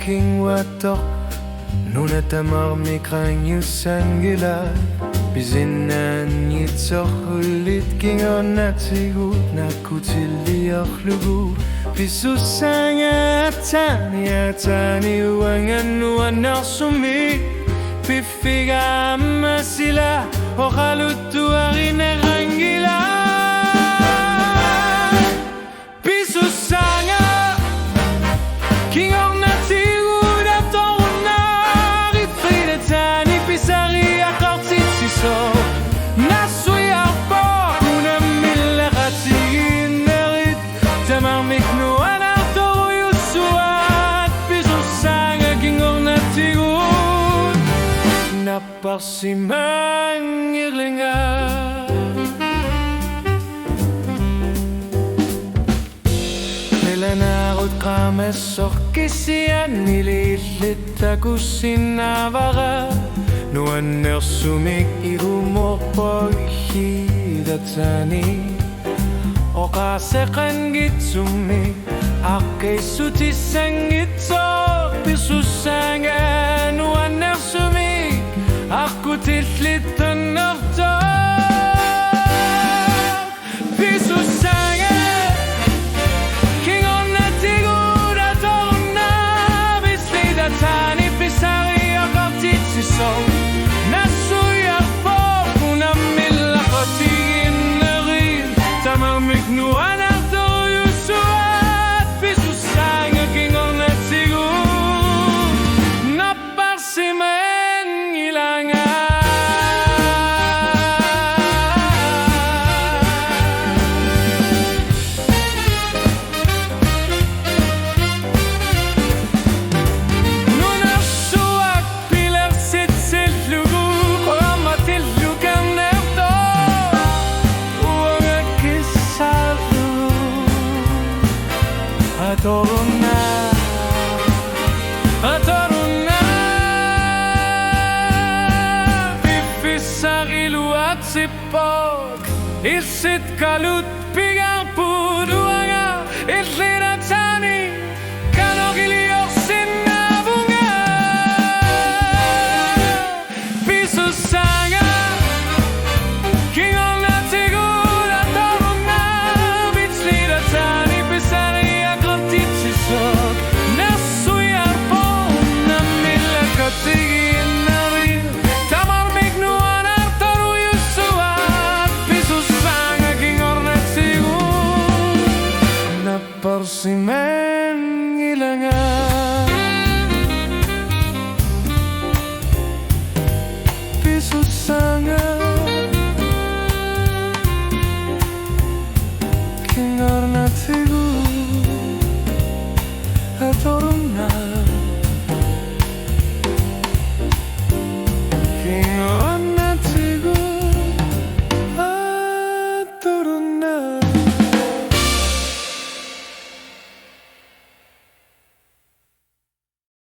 king watok Nuna tamar mikranyu sangila Bizinan yitsohulit king onatigu Nakutili akhlugu Bisusanga atani wangan wanarsumi Bifiga masila Okhalutu arine rangila Bisusanga King onatigu datorna Ritfrida tani pisari akartisiso Nasui arpo Kuna mille khatigin nerit Tamar miknu anartoru yusuat Bisusanga king onatigu Naparsimang irlinga Melanarut qamessor kisian nilillitakussinavara Nuannersumik ihumorpoihidatani Oqaseqan gitsumi Aqeissutissanngitsor Bisusanga nuannersumik Aqutillitannertor Bisusanga King onatigu datorna Bislidatani pisari aqartitsiso Nasui arpo kuna milla qatigin nerir Tamar miknu anartoru yusuat Bisusanga king onatigu Naparsimen ilanga Nunarsuak pilar sitsillugu Qamatillu kannerto Uanga kissalu Atoruna Sipok Isit kalut pigarpud Uanga Itliratani Kanogilior sinnabunga Bisusanga King onatigu datoruna Bitsliratani pisari aqartitsisok Nasui arpo namilla qatigin narir Tamar miknu Parsimen ilanga Bisusanga King onatigu datorna King